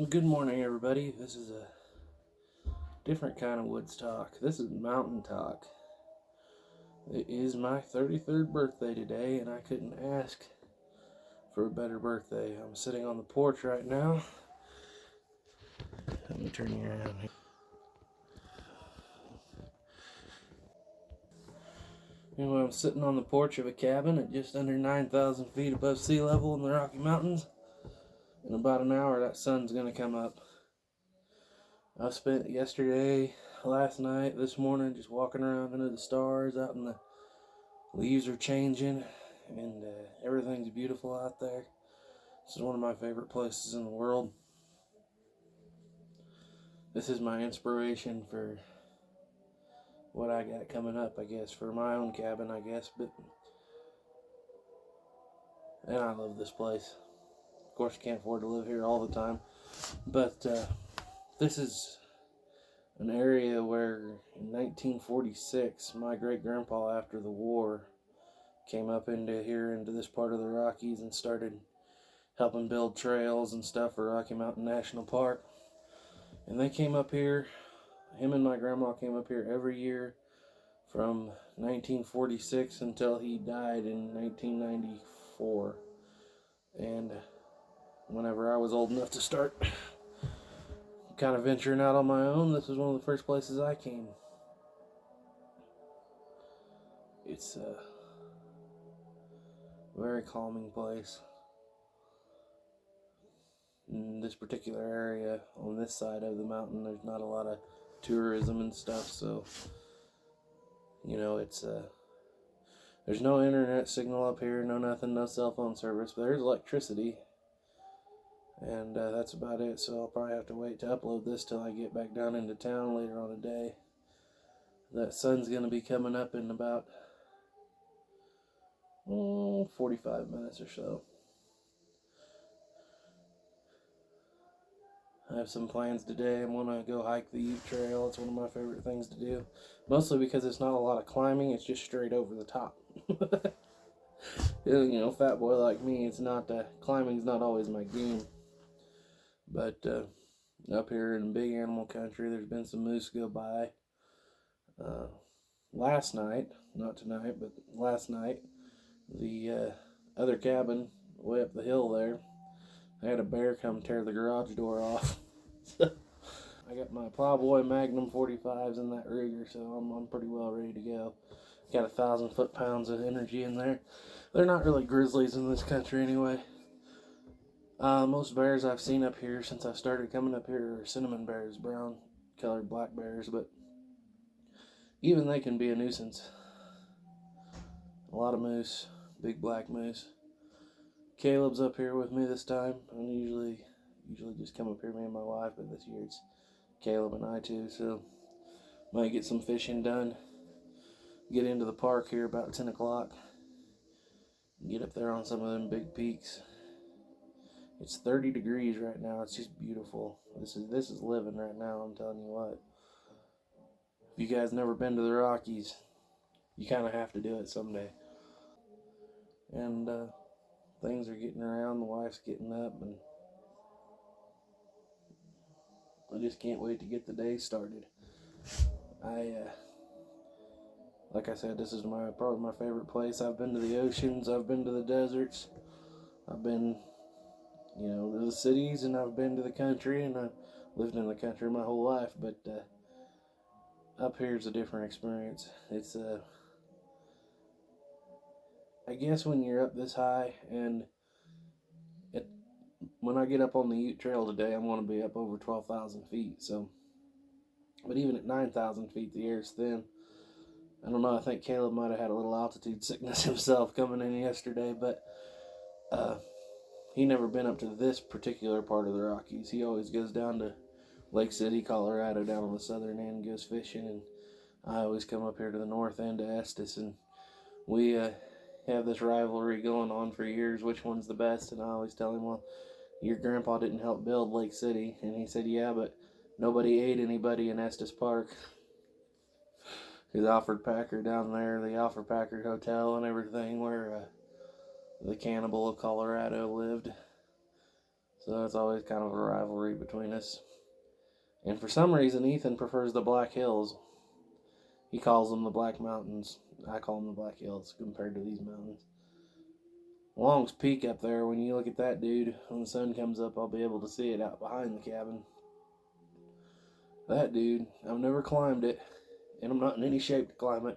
Good morning, everybody. This is a different kind of woods talk. This is mountain talk. It is my 33rd birthday today, and I couldn't ask for a better birthday. I'm sitting on the porch right now. Let me turn you around. Anyway, I'm sitting on the porch of a cabin at just under 9,000 feet above sea level in the Rocky Mountains. In about an hour, that sun's going to come up. I spent yesterday, last night, this morning just walking around under the stars out in the leaves are changing, and everything's beautiful out there. This is one of my favorite places in the world. This is my inspiration for what I got coming up, I guess, for my own cabin, I guess. And I love this place. Of course, you can't afford to live here all the time, but this is an area where in 1946, my great-grandpa, after the war, came up into this part of the Rockies and started helping build trails and stuff for Rocky Mountain National Park. And they came up here, him and my grandma came up here every year from 1946 until he died in 1994. And whenever I was old enough to start kind of venturing out on my own, this was one of the first places I came. It's a very calming place. In this particular area, on this side of the mountain, there's not a lot of tourism and stuff, so it's there's no internet signal up here, no nothing, no cell phone service, but there's electricity, and that's about it. So I'll probably have to wait to upload this till I get back down into town later on today. That sun's going to be coming up in about 45 minutes or so. I have some plans today. I'm going to go hike the Ute Trail. It's one of my favorite things to do. Mostly because it's not a lot of climbing. It's just straight over the top. Fat boy like me, it's not climbing's not always my game. But up here in big animal country, there's been some moose go by. Last night, not tonight, but last night, the other cabin way up the hill there, I had a bear come tear the garage door off. I got my Plowboy Magnum 45s in that Ruger, so I'm pretty well ready to go. Got 1,000 foot-pounds of energy in there. They're not really grizzlies in this country anyway. Most bears I've seen up here since I started coming up here are cinnamon bears, brown colored black bears, but even they can be a nuisance. A lot of moose, big black moose. Caleb's up here with me this time. I usually just come up here, me and my wife, but this year it's Caleb and I too, so might get some fishing done. Get into the park here about 10 o'clock. Get up there on some of them big peaks. It's 30 degrees right now. It's just beautiful. This is living right now, I'm telling you what. If you guys never been to the Rockies, you kind of have to do it someday. And things are getting around. The wife's getting up, and I just can't wait to get the day started. Like I said, this is probably my favorite place. I've been to the oceans. I've been to the deserts. I've been, to the cities, and I've been to the country, and I've lived in the country my whole life. But up here is a different experience. It's I guess when you're up this high, and when I get up on the Ute Trail today, I'm going to be up over 12,000 feet. So, but even at 9,000 feet, the air's thin. I don't know. I think Caleb might have had a little altitude sickness himself coming in yesterday, but he never been up to this particular part of the Rockies. He always goes down to Lake City, Colorado, down on the southern end, goes fishing, and I always come up here to the north end to Estes, and we have this rivalry going on for years, which one's the best, and I always tell him, well, your grandpa didn't help build Lake City, and he said, yeah, but nobody ate anybody in Estes Park. Because Alfred Packard down there, the Alfred Packard Hotel and everything, where the cannibal of Colorado lived. So it's always kind of a rivalry between us. And for some reason, Ethan prefers the Black Hills. He calls them the Black Mountains. I call them the Black Hills compared to these mountains. Long's Peak up there, when you look at that, dude, when the sun comes up, I'll be able to see it out behind the cabin. That, dude, I've never climbed it, and I'm not in any shape to climb it.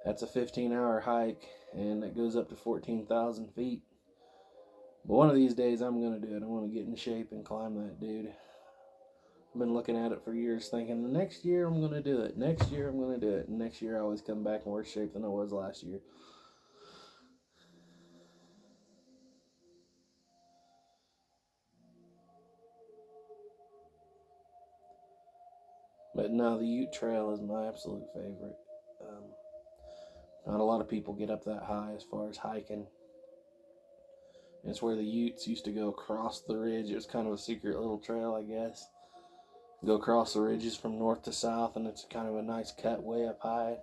That's a 15-hour hike, and it goes up to 14,000 feet. But one of these days, I'm going to do it. I want to get in shape and climb that, dude. I've been looking at it for years, thinking, the next year I'm going to do it. Next year I'm going to do it. And next year I always come back in worse shape than I was last year. But no, the Ute Trail is my absolute favorite. Not a lot of people get up that high as far as hiking. It's where the Utes used to go across the ridge. It was kind of a secret little trail, I guess. Go across the ridges from north to south, and it's kind of a nice cut way up high.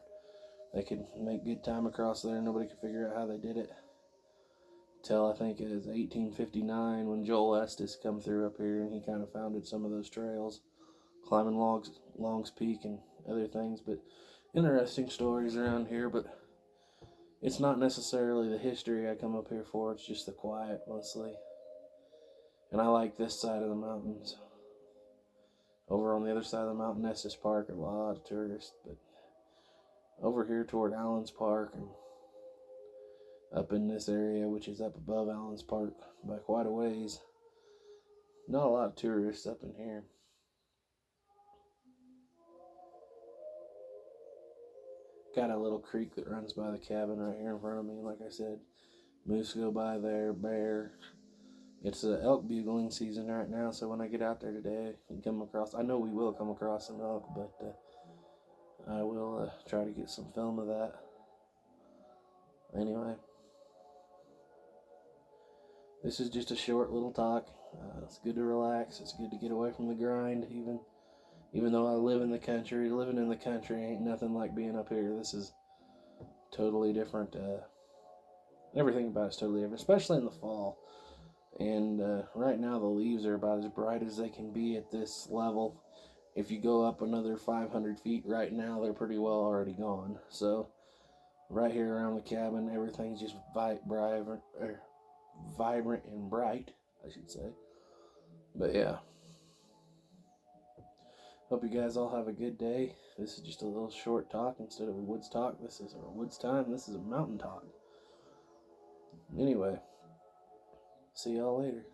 They could make good time across there. Nobody could figure out how they did it. Till I think it was 1859 when Joel Estes come through up here, and he kind of founded some of those trails, climbing Long's Peak and other things. But interesting stories around here. But it's not necessarily the history I come up here for. It's just the quiet mostly. And I like this side of the mountains. Over on the other side of the mountain, Estes Park, a lot of tourists. But over here toward Allen's Park and up in this area, which is up above Allen's Park by quite a ways, not a lot of tourists up in here. Got a little creek that runs by the cabin right here in front of me. Like I said, moose go by there, bear. It's elk bugling season right now, so when I get out there today and come across, I know we will come across some elk, but I will try to get some film of that. Anyway, this is just a short little talk. It's good to relax. It's good to get away from the grind, even though I live in the country. Living in the country ain't nothing like being up here. This is totally different. Everything about it's totally different, especially in the fall. And right now the leaves are about as bright as they can be at this level. If you go up another 500 feet right now, they're pretty well already gone. So right here around the cabin, everything's just vibrant and bright, I should say. But yeah, hope you guys all have a good day. This is just a little short talk instead of a woods talk. This is a woods time. This is a mountain talk. Anyway, see y'all later.